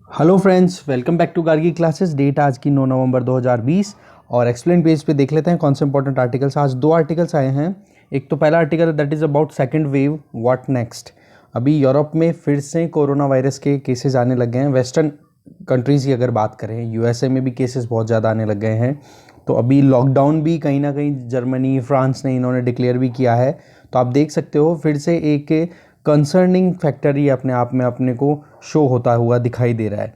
Hello friends, welcome back to Gargi classes. Date आज की 9 नवंबर 2020 और एक्सप्लेन पेज पे देख लेते हैं कौन से इंपॉर्टेंट आर्टिकल्स। आज दो आर्टिकल्स आए हैं। एक तो पहला article that is about second wave, what next. अभी यूरोप में फिर से कोरोना वायरस के केसेस आने लग गए हैं। वेस्टर्न कंट्रीज़ की अगर बात करें, यूएसए में भी केसेस बहुत ज़्यादा आने लग गए हैं। तो अभी लॉकडाउन भी कहीं ना कहीं जर्मनी, फ्रांस ने इन्होंने डिक्लेयर भी किया है। तो आप देख सकते हो फिर से एक कंसर्निंग फैक्टर ही अपने आप में अपने को शो होता हुआ दिखाई दे रहा है।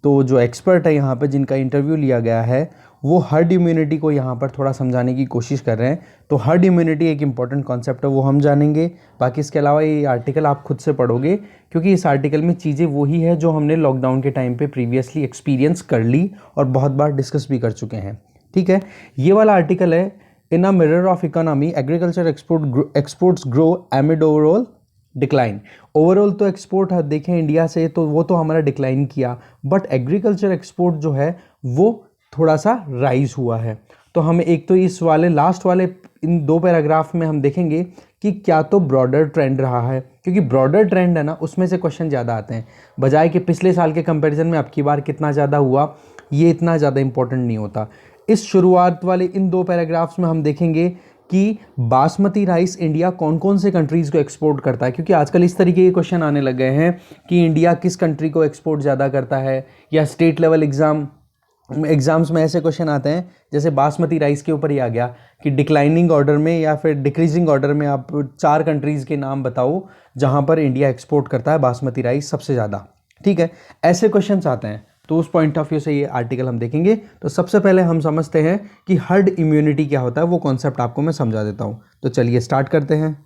तो जो एक्सपर्ट है यहाँ पे जिनका इंटरव्यू लिया गया है, वो हर्ड इम्यूनिटी को यहाँ पर थोड़ा समझाने की कोशिश कर रहे हैं। तो हर्ड इम्यूनिटी एक इंपॉर्टेंट कॉन्सेप्ट है, वो हम जानेंगे। बाकी इसके अलावा ये आर्टिकल आप खुद से पढ़ोगे, क्योंकि इस आर्टिकल में चीज़ें वही है जो हमने लॉकडाउन के टाइम पे प्रीवियसली एक्सपीरियंस कर ली और बहुत बार डिस्कस भी कर चुके हैं। ठीक है, ये वाला आर्टिकल है, in a mirror of economy agriculture exports grow amid overall decline. Overall तो एक्सपोर्ट देखें इंडिया से तो वो तो हमारा डिक्लाइन किया, बट एग्रीकल्चर एक्सपोर्ट जो है वो थोड़ा सा राइज हुआ है। तो हमें एक तो इस वाले लास्ट वाले इन दो पैराग्राफ में हम देखेंगे कि क्या तो ब्रॉडर ट्रेंड रहा है, क्योंकि ब्रॉडर ट्रेंड है ना, उसमें से क्वेश्चन ज़्यादा आते हैं। बजाय कि पिछले साल के कंपैरिजन में अब की बार कितना ज़्यादा हुआ, ये इतना ज़्यादा इंपॉर्टेंट नहीं होता। इस शुरुआत वाले इन दो पैराग्राफ्स में हम देखेंगे कि बासमती राइस इंडिया कौन कौन से कंट्रीज़ को एक्सपोर्ट करता है, क्योंकि आजकल इस तरीके के क्वेश्चन आने लग गए हैं कि इंडिया किस कंट्री को एक्सपोर्ट ज़्यादा करता है, या स्टेट लेवल एग्ज़ाम्स में ऐसे क्वेश्चन आते हैं जैसे बासमती राइस के ऊपर ही आ गया कि डिक्लाइनिंग ऑर्डर में या फिर डिक्रीजिंग ऑर्डर में आप 4 कंट्रीज़ के नाम बताओ जहाँ पर इंडिया एक्सपोर्ट करता है बासमती राइस सबसे ज़्यादा। ठीक है, ऐसे क्वेश्चंस आते हैं। तो उस पॉइंट ऑफ व्यू से ये आर्टिकल हम देखेंगे। तो सबसे पहले हम समझते हैं कि हर्ड इम्यूनिटी क्या होता है, वो कॉन्सेप्ट आपको मैं समझा देता हूँ। तो चलिए स्टार्ट करते हैं।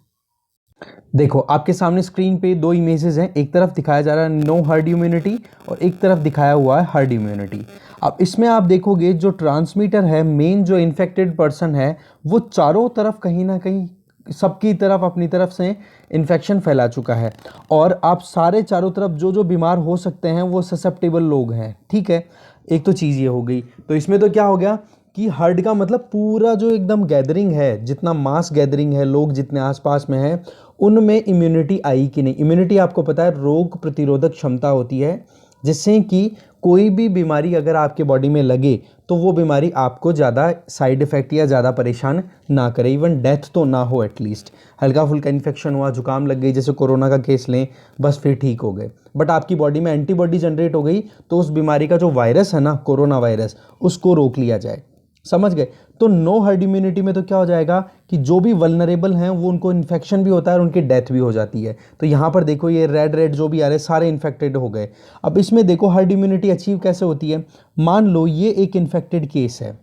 देखो आपके सामने स्क्रीन पे दो इमेजेस हैं, एक तरफ दिखाया जा रहा है नो हर्ड इम्यूनिटी और एक तरफ दिखाया हुआ है हर्ड इम्यूनिटी। अब इसमें आप देखोगे जो ट्रांसमीटर है, मेन जो इन्फेक्टेड पर्सन है, वो चारों तरफ कहीं ना कहीं सबकी तरफ अपनी तरफ से इन्फेक्शन फैला चुका है, और आप सारे चारों तरफ जो जो बीमार हो सकते हैं वो ससेप्टेबल लोग हैं। ठीक है, एक तो चीज़ ये हो गई। तो इसमें तो क्या हो गया कि हर्ड का मतलब पूरा जो एकदम गैदरिंग है, जितना मास गैदरिंग है, लोग जितने आसपास में हैं उनमें इम्यूनिटी आई कि नहीं। इम्यूनिटी आपको पता है रोग प्रतिरोधक क्षमता होती है, जिससे कि कोई भी बीमारी अगर आपके बॉडी में लगे तो वो बीमारी आपको ज़्यादा साइड इफ़ेक्ट या ज़्यादा परेशान ना करे, इवन डेथ तो ना हो। एटलीस्ट हल्का फुल्का इन्फेक्शन हुआ, जुकाम लग गई, जैसे कोरोना का केस लें, बस फिर ठीक हो गए, बट आपकी बॉडी में एंटीबॉडी जनरेट हो गई तो उस बीमारी का जो वायरस है ना, कोरोना वायरस, उसको रोक लिया जाए। समझ गए? तो नो हर्ड इम्यूनिटी में तो क्या हो जाएगा कि जो भी वल्नरेबल हैं वो उनको इन्फेक्शन भी होता है और उनकी डेथ भी हो जाती है। तो यहाँ पर देखो ये रेड रेड जो भी आ रहे हैं सारे इन्फेक्टेड हो गए। अब इसमें देखो हर्ड इम्यूनिटी अचीव कैसे होती है। मान लो ये एक इन्फेक्टेड केस है,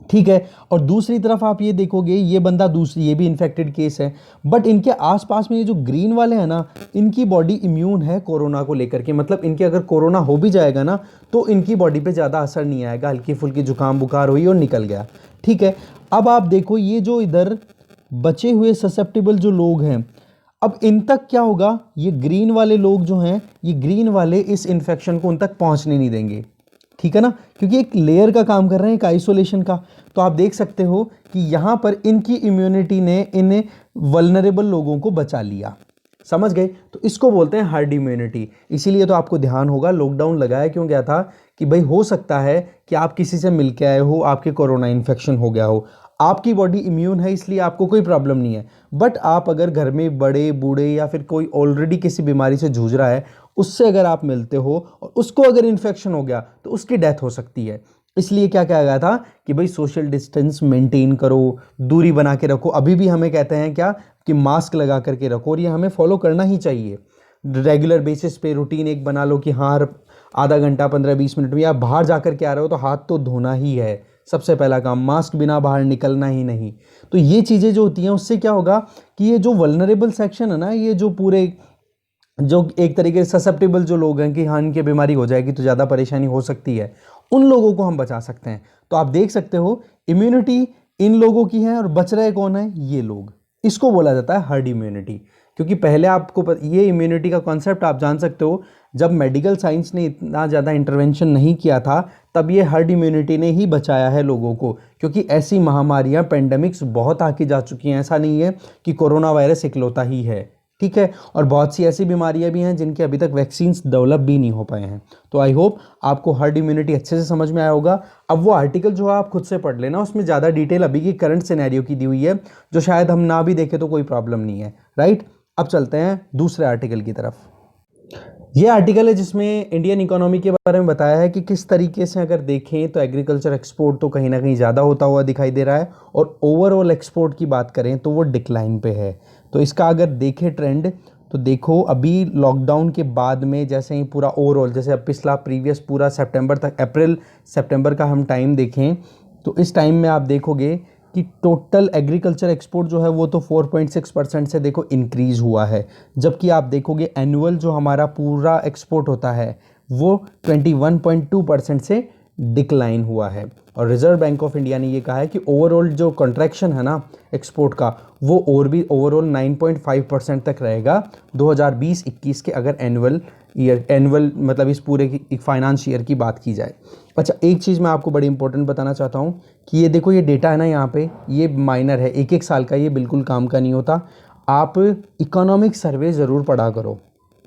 ठीक है, और दूसरी तरफ आप ये देखोगे ये बंदा दूसरी, ये भी इन्फेक्टेड केस है, बट इनके आसपास में ये जो ग्रीन वाले हैं ना, इनकी बॉडी इम्यून है कोरोना को लेकर के। मतलब इनके अगर कोरोना हो भी जाएगा ना तो इनकी बॉडी पे ज़्यादा असर नहीं आएगा, हल्की फुल्की जुकाम बुखार हुई और निकल गया। ठीक है, अब आप देखो ये जो इधर बचे हुए ससेप्टेबल जो लोग हैं, अब इन तक क्या होगा, ये ग्रीन वाले लोग जो हैं, ये ग्रीन वाले इस इन्फेक्शन को उन तक पहुंचने नहीं देंगे। ठीक है ना, क्योंकि एक लेयर का काम कर रहे हैं, एक आइसोलेशन का। तो आप देख सकते हो कि यहां पर इनकी इम्यूनिटी ने इन वल्नरेबल लोगों को बचा लिया। समझ गए? तो इसको बोलते हैं हर्ड इम्यूनिटी। इसीलिए तो आपको ध्यान होगा लॉकडाउन लगाया क्यों गया था कि भाई हो सकता है कि आप किसी से मिल के आए हो, आपके कोरोना इन्फेक्शन हो गया हो, आपकी बॉडी इम्यून है इसलिए आपको कोई प्रॉब्लम नहीं है, बट आप अगर घर में बड़े बूढ़े या फिर कोई ऑलरेडी किसी बीमारी से जूझ रहा है, उससे अगर आप मिलते हो और उसको अगर इन्फेक्शन हो गया तो उसकी डेथ हो सकती है। इसलिए क्या कहा गया था कि भाई सोशल डिस्टेंस मेंटेन करो, दूरी बना के रखो। अभी भी हमें कहते हैं क्या कि मास्क लगा करके रखो, और ये हमें फॉलो करना ही चाहिए। रेगुलर बेसिस पे रूटीन एक बना लो कि हाँ हर आधा घंटा 15-20 मिनट में या बाहर जाकर के आ रहे हो तो हाथ तो धोना ही है, सबसे पहला काम। मास्क बिना बाहर निकलना ही नहीं। तो ये चीज़ें जो होती हैं उससे क्या होगा कि ये जो वल्नरेबल सेक्शन है ना, ये जो पूरे जो एक तरीके से ससेप्टेबल जो लोग हैं कि हाँ इनकी बीमारी हो जाएगी तो ज़्यादा परेशानी हो सकती है, उन लोगों को हम बचा सकते हैं। तो आप देख सकते हो इम्यूनिटी इन लोगों की है और बच रहे कौन है, ये लोग। इसको बोला जाता है हर्ड इम्यूनिटी। क्योंकि पहले आपको ये इम्यूनिटी का कॉन्सेप्ट आप जान सकते हो, जब मेडिकल साइंस ने इतना ज़्यादा इंटरवेंशन नहीं किया था तब ये हर्ड इम्यूनिटी ने ही बचाया है लोगों को। क्योंकि ऐसी महामारियां पेंडेमिक्स बहुत आके जा चुकी हैं, ऐसा नहीं है कि कोरोना वायरस इकलौता ही है। ठीक है, और बहुत सी ऐसी बीमारियां भी हैं जिनके अभी तक वैक्सीन्स डेवलप भी नहीं हो पाए हैं। तो आई होप आपको हर्ड इम्यूनिटी अच्छे से समझ में आया होगा। अब वो आर्टिकल जो है आप खुद से पढ़ लेना, उसमें ज़्यादा डिटेल अभी की करंट सिनेरियो की दी हुई है, जो शायद हम ना भी देखें तो कोई प्रॉब्लम नहीं है, राइट। अब चलते हैं दूसरे आर्टिकल की तरफ। ये आर्टिकल है जिसमें इंडियन इकोनॉमी के बारे में बताया है कि किस तरीके से अगर देखें तो एग्रीकल्चर एक्सपोर्ट तो कहीं ना कहीं ज़्यादा होता हुआ दिखाई दे रहा है, और ओवरऑल एक्सपोर्ट की बात करें तो वो डिक्लाइन पे है। तो इसका अगर देखें ट्रेंड, तो देखो अभी लॉकडाउन के बाद में जैसे ही पूरा ओवरऑल, जैसे अब पिछला प्रीवियस पूरा सितंबर तक, अप्रैल सितंबर का हम टाइम देखें तो इस टाइम में आप देखोगे कि टोटल एग्रीकल्चर एक्सपोर्ट जो है वो तो 4.6% से देखो इंक्रीज़ हुआ है, जबकि आप देखोगे एनुअल जो हमारा पूरा एक्सपोर्ट होता है वो 21.2% से डिक्लाइन हुआ है। और रिजर्व बैंक ऑफ इंडिया ने ये कहा है कि ओवरऑल जो कॉन्ट्रैक्शन है ना एक्सपोर्ट का, वो और भी ओवरऑल 9.5% तक रहेगा 2020-21 के, अगर एनुअल मतलब इस पूरे की फाइनेंस ईयर की बात की जाए। अच्छा, एक चीज़ मैं आपको बड़ी इंपॉर्टेंट बताना चाहता हूँ कि ये देखो, ये डेटा है ना यहाँ पे, ये माइनर है, एक साल का, ये बिल्कुल काम का नहीं होता। आप इकोनॉमिक सर्वे ज़रूर पढ़ा करो,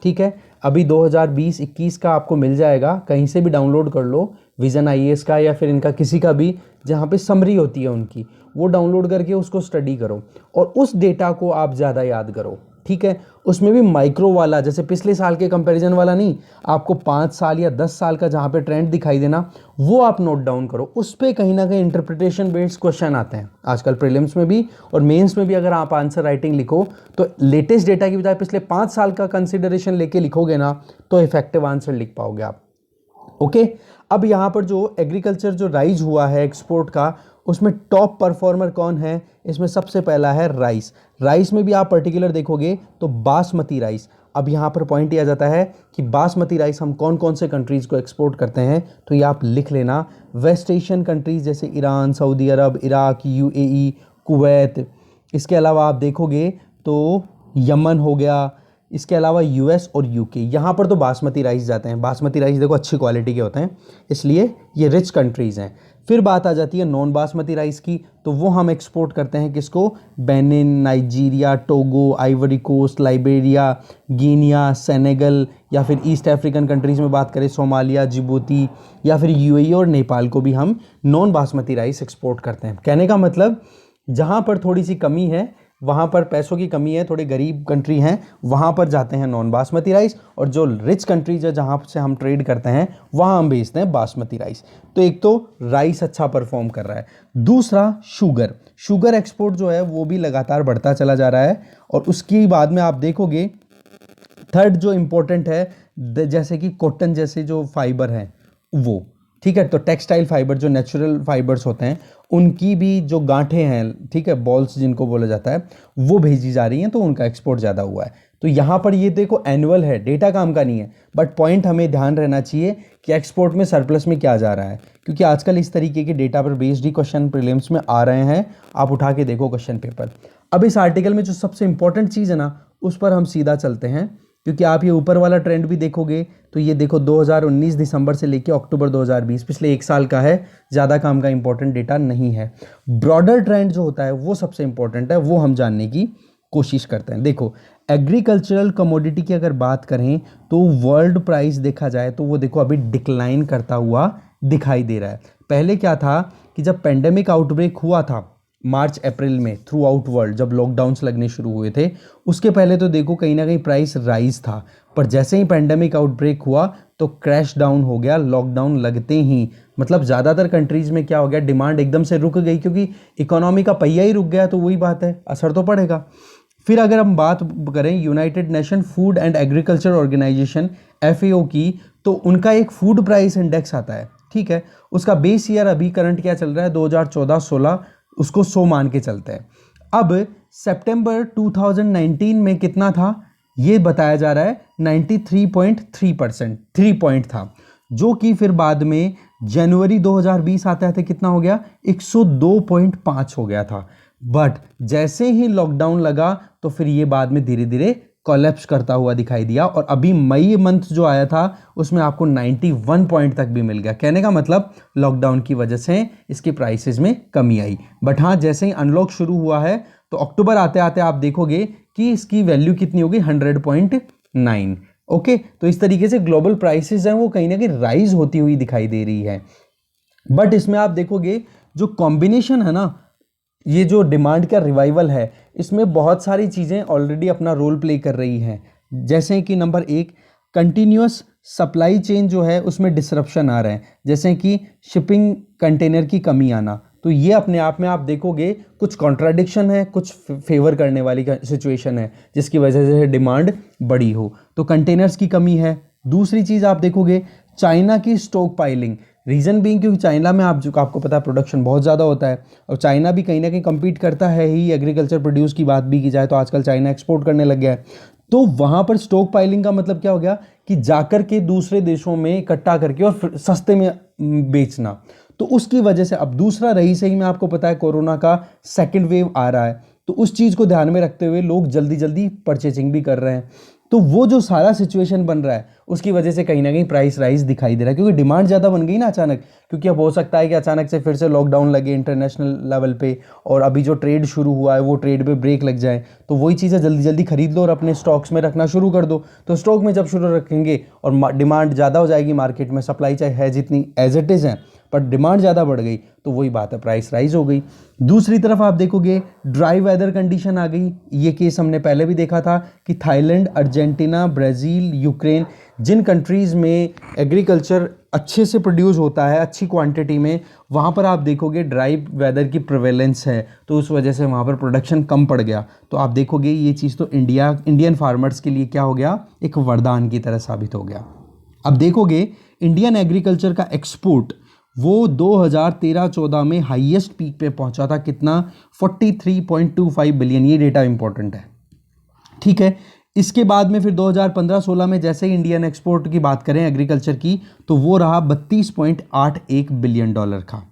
ठीक है। अभी 2020-21 का आपको मिल जाएगा, कहीं से भी डाउनलोड कर लो, विजन आईएएस का या फिर इनका किसी का भी, जहाँ पे समरी होती है उनकी, वो डाउनलोड करके उसको स्टडी करो और उस डेटा को आप ज़्यादा याद करो, ठीक है। उसमें भी माइक्रो वाला, जैसे पिछले साल के कंपैरिजन वाला नहीं, आपको 5 साल या 10 साल का जहाँ पे ट्रेंड दिखाई देना, वो आप नोट डाउन करो। उस पर कहीं ना कहीं इंटरप्रिटेशन बेस्ड क्वेश्चन आते हैं आजकल प्रीलिम्स में भी और मेंस में भी। अगर आप आंसर राइटिंग लिखो तो लेटेस्ट डेटा की बजाय पिछले 5 साल का कंसिडरेशन लेके लिखोगे ना, तो इफेक्टिव आंसर लिख पाओगे आप, ओके। अब यहाँ पर जो एग्रीकल्चर जो राइज हुआ है एक्सपोर्ट का, उसमें टॉप परफॉर्मर कौन है, इसमें सबसे पहला है राइस। राइस में भी आप पर्टिकुलर देखोगे तो बासमती राइस। अब यहाँ पर पॉइंट यह आ जाता है कि बासमती राइस हम कौन कौन से कंट्रीज़ को एक्सपोर्ट करते हैं, तो ये आप लिख लेना, वेस्ट एशियन कंट्रीज़ जैसे ईरान, सऊदी अरब, इराक, यूएई, कुवैत। इसके अलावा आप देखोगे तो यमन हो गया, इसके अलावा यूएस और यूके, यहाँ पर तो बासमती राइस जाते हैं। बासमती राइस देखो अच्छी क्वालिटी के होते हैं, इसलिए ये रिच कंट्रीज़ हैं। फिर बात आ जाती है नॉन बासमती राइस की, तो वो हम एक्सपोर्ट करते हैं किसको, Benin, Nigeria, Togo, Ivory Coast, Liberia, Guinea, Senegal, या फिर ईस्ट अफ्रीकन कंट्रीज़ में बात करें सोमालिया, जिबूती, या फिर यूएई और नेपाल को भी हम नॉन बासमती राइस एक्सपोर्ट करते हैं। कहने का मतलब जहाँ पर थोड़ी सी कमी है, वहाँ पर पैसों की कमी है, थोड़े गरीब कंट्री हैं, वहाँ पर जाते हैं नॉन बासमती राइस, और जो रिच कंट्रीज है जहाँ से हम ट्रेड करते हैं वहाँ हम बेचते हैं बासमती राइस। तो एक तो राइस अच्छा परफॉर्म कर रहा है, दूसरा शुगर एक्सपोर्ट जो है वो भी लगातार बढ़ता चला जा रहा है। और उसकी बाद में आप देखोगे थर्ड जो इम्पोर्टेंट है, जैसे कि कॉटन जैसे जो फाइबर हैं वो, ठीक है। तो टेक्सटाइल फाइबर जो नेचुरल फाइबर्स होते हैं उनकी भी जो गांठें हैं, ठीक है, बॉल्स जिनको बोला जाता है, वो भेजी जा रही हैं, तो उनका एक्सपोर्ट ज़्यादा हुआ है। तो यहाँ पर ये देखो एनुअल है, डेटा काम का नहीं है, बट पॉइंट हमें ध्यान रहना चाहिए कि एक्सपोर्ट में सरप्लस में क्या जा रहा है, क्योंकि आजकल इस तरीके के डेटा पर बेस्ड ही क्वेश्चन प्रीलिम्स में आ रहे हैं। आप उठा के देखो क्वेश्चन पेपर। अब इस आर्टिकल में जो सबसे इंपॉर्टेंट चीज़ है ना, उस पर हम सीधा चलते हैं, क्योंकि आप ये ऊपर वाला ट्रेंड भी देखोगे तो ये देखो 2019 दिसंबर से लेके अक्टूबर 2020, पिछले एक साल का है, ज़्यादा काम का इंपॉर्टेंट डेटा नहीं है। ब्रॉडर ट्रेंड जो होता है वो सबसे इंपॉर्टेंट है, वो हम जानने की कोशिश करते हैं। देखो एग्रीकल्चरल कमोडिटी की अगर बात करें तो वर्ल्ड प्राइस देखा जाए तो वो देखो अभी डिक्लाइन करता हुआ दिखाई दे रहा है। पहले क्या था कि जब पेंडेमिक आउटब्रेक हुआ था मार्च अप्रैल में थ्रू आउट वर्ल्ड, जब लॉकडाउन्स लगने शुरू हुए थे, उसके पहले तो देखो कहीं ना कहीं प्राइस राइज था, पर जैसे ही पेंडेमिक आउटब्रेक हुआ तो क्रैश डाउन हो गया लॉकडाउन लगते ही। मतलब ज़्यादातर कंट्रीज़ में क्या हो गया, डिमांड एकदम से रुक गई, क्योंकि इकोनॉमी का पहिया ही रुक गया, तो वही बात है, असर तो पड़ेगा। फिर अगर हम बात करें United Nation food and agriculture organisation FAO की, तो उनका एक फूड प्राइस इंडेक्स आता है, ठीक है। उसका बेस ईयर अभी करंट क्या चल रहा है, 2014-16, उसको 100 मान के चलते हैं। अब सितंबर 2019 में कितना था, ये बताया जा रहा है 93.3%, 3 पॉइंट था, जो कि फिर बाद में जनवरी 2020 आते आते कितना हो गया, 102.5 हो गया था। बट जैसे ही लॉकडाउन लगा तो फिर ये बाद में धीरे धीरे कोलैप्स करता हुआ दिखाई दिया, और अभी मई मंथ जो आया था उसमें आपको 91 पॉइंट तक भी मिल गया। कहने का मतलब लॉकडाउन की वजह से इसकी प्राइसेस में कमी आई। बट हाँ, जैसे ही अनलॉक शुरू हुआ है तो अक्टूबर आते आते आप देखोगे कि इसकी वैल्यू कितनी होगी, 100.9। ओके, तो इस तरीके से ग्लोबल प्राइसेस हैं वो कहीं ना कहीं राइज होती हुई दिखाई दे रही है। बट इसमें आप देखोगे जो कॉम्बिनेशन है ना, ये जो डिमांड का रिवाइवल है, इसमें बहुत सारी चीज़ें ऑलरेडी अपना रोल प्ले कर रही हैं। जैसे कि नंबर 1, कंटिन्यूअस सप्लाई चेन जो है उसमें डिसरप्शन आ रहे हैं, जैसे कि शिपिंग कंटेनर की कमी आना। तो ये अपने आप में आप देखोगे कुछ कॉन्ट्राडिक्शन है, कुछ फेवर करने वाली सिचुएशन है, जिसकी वजह से डिमांड बड़ी हो। तो कंटेनर्स की कमी है। दूसरी चीज़ आप देखोगे चाइना की स्टॉक पाइलिंग, रीज़न बीइंग क्योंकि चाइना में आपको पता है प्रोडक्शन बहुत ज़्यादा होता है, और चाइना भी कहीं ना कहीं कम्पीट करता है ही। एग्रीकल्चर प्रोड्यूस की बात भी की जाए तो आजकल चाइना एक्सपोर्ट करने लग गया है। तो वहाँ पर स्टॉक पाइलिंग का मतलब क्या हो गया कि जाकर के दूसरे देशों में इकट्ठा करके और फिर सस्ते में बेचना। तो उसकी वजह से अब दूसरा रही सही में आपको पता है कोरोना का सेकेंड वेव आ रहा है, तो उस चीज़ को ध्यान में रखते हुए लोग जल्दी जल्दी परचेजिंग भी कर रहे हैं। तो वो जो सारा सिचुएशन बन रहा है उसकी वजह से कहीं ना कहीं प्राइस राइज दिखाई दे रहा है, क्योंकि डिमांड ज़्यादा बन गई ना अचानक। क्योंकि अब हो सकता है कि अचानक से फिर से लॉकडाउन लगे इंटरनेशनल लेवल पे, और अभी जो ट्रेड शुरू हुआ है वो ट्रेड पे ब्रेक लग जाए, तो वही चीज़ें जल्दी जल्दी खरीद लो और अपने स्टॉक्स में रखना शुरू कर दो। तो स्टॉक में जब शुरू रखेंगे और डिमांड ज़्यादा हो जाएगी मार्केट में, सप्लाई चाहे है जितनी एज इट इज़ है, पर डिमांड ज़्यादा बढ़ गई तो वही बात है, प्राइस राइज हो गई। दूसरी तरफ आप देखोगे ड्राई वेदर कंडीशन आ गई। ये केस हमने पहले भी देखा था कि थाईलैंड, अर्जेंटीना, ब्राज़ील, यूक्रेन, जिन कंट्रीज़ में एग्रीकल्चर अच्छे से प्रोड्यूस होता है अच्छी क्वांटिटी में, वहाँ पर आप देखोगे ड्राई वेदर की प्रिवेलेंस है, तो उस वजह से वहाँ पर प्रोडक्शन कम पड़ गया। तो आप देखोगे ये चीज़ तो इंडियन फार्मर्स के लिए क्या हो गया, एक वरदान की तरह साबित हो गया। अब देखोगे इंडियन एग्रीकल्चर का एक्सपोर्ट वो 2013-14 में हाईएस्ट पीक पे पहुंचा था, कितना, 43.25 बिलियन। ये डेटा इंपॉर्टेंट है, ठीक है। इसके बाद में फिर 2015-16 में जैसे ही इंडियन एक्सपोर्ट की बात करें एग्रीकल्चर की, तो वो रहा 32.81 बिलियन डॉलर का,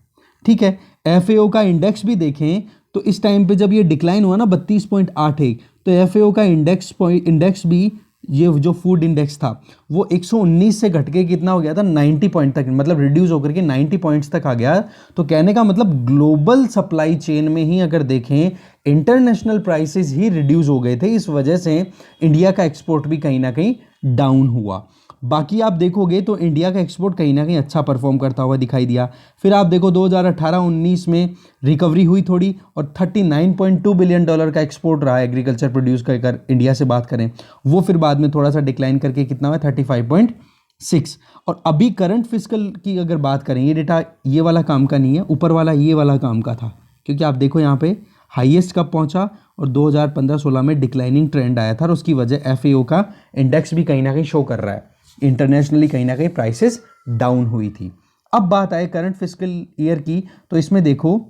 ठीक है। एफएओ का इंडेक्स भी देखें तो इस टाइम पे जब ये डिक्लाइन हुआ ना 32.81, तो एफएओ का इंडेक्स भी, ये जो फूड इंडेक्स था वो 119 से घट के कितना हो गया था, 90 पॉइंट तक, मतलब रिड्यूस होकर के 90 पॉइंट्स तक आ गया। तो कहने का मतलब ग्लोबल सप्लाई चेन में ही अगर देखें इंटरनेशनल प्राइसेस ही रिड्यूस हो गए थे, इस वजह से इंडिया का एक्सपोर्ट भी कहीं ना कहीं डाउन हुआ। बाकी आप देखोगे तो इंडिया का एक्सपोर्ट कहीं ना कहीं अच्छा परफॉर्म करता हुआ दिखाई दिया। फिर आप देखो 2018-19 में रिकवरी हुई थोड़ी, और 39.2 बिलियन डॉलर का एक्सपोर्ट रहा एग्रीकल्चर प्रोड्यूस का, अगर इंडिया से बात करें। वो फिर बाद में थोड़ा सा डिक्लाइन करके कितना हुआ, 35.6। और अभी करंट फिस्कल की अगर बात करें, ये डेटा ये वाला काम का नहीं है, ऊपर वाला ये वाला काम का था, क्योंकि आप देखो यहाँ पे हाईएस्ट कब पहुंचा, और 2015-16 में डिक्लाइनिंग ट्रेंड आया था, और उसकी वजह एफएओ का इंडेक्स भी कहीं ना कहीं शो कर रहा है, इंटरनेशनली कहीं ना कहीं प्राइसेस डाउन हुई थी। अब बात आए करंट फिस्कल ईयर की, तो इसमें देखो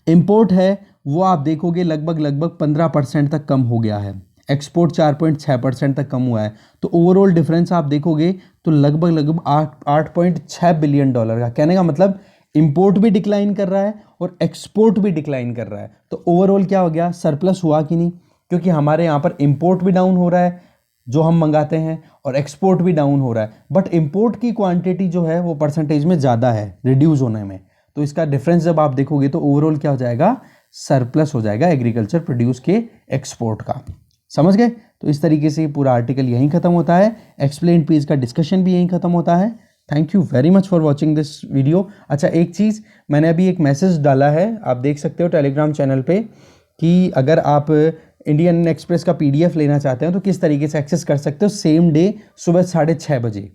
इंपोर्ट है वो आप देखोगे लगभग 15% तक कम हो गया है, एक्सपोर्ट 4.6% तक कम हुआ है। तो ओवरऑल डिफरेंस आप देखोगे तो लगभग 8.6 बिलियन डॉलर का। कहने का मतलब इंपोर्ट भी डिक्लाइन कर रहा है और एक्सपोर्ट भी डिक्लाइन कर रहा है। तो ओवरऑल क्या हो गया, सरप्लस हुआ कि नहीं, क्योंकि हमारे यहाँ पर इंपोर्ट भी डाउन हो रहा है जो हम मंगाते हैं, और एक्सपोर्ट भी डाउन हो रहा है, बट इंपोर्ट की क्वांटिटी जो है वो परसेंटेज में ज़्यादा है रिड्यूस होने में। तो इसका डिफरेंस जब आप देखोगे तो ओवरऑल क्या हो जाएगा, सरप्लस हो जाएगा एग्रीकल्चर प्रोड्यूस के एक्सपोर्ट का। समझ गए? तो इस तरीके से पूरा आर्टिकल यहीं खत्म होता है, एक्सप्लेन पेज का डिस्कशन भी यहीं खत्म होता है। Thank you very much for watching this video. अच्छा, एक चीज़ मैंने अभी एक मैसेज डाला है, आप देख सकते हो टेलीग्राम चैनल पे, कि अगर आप इंडियन एक्सप्रेस का पीडीएफ लेना चाहते हैं तो किस तरीके से एक्सेस कर सकते हो, सेम डे सुबह 6:30 बजे,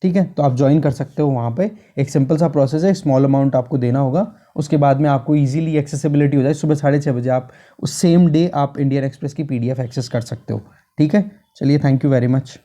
ठीक है। तो आप ज्वाइन कर सकते हो वहाँ पे, एक सिंपल सा प्रोसेस है, स्मॉल अमाउंट आपको देना होगा, उसके बाद में आपको इजीली एक्सेसिबिलिटी हो जाए, सुबह 6:30 बजे आप उस सेम डे आप इंडियन एक्सप्रेस की पीडीएफ एक्सेस कर सकते हो, ठीक है। चलिए, थैंक यू वेरी मच।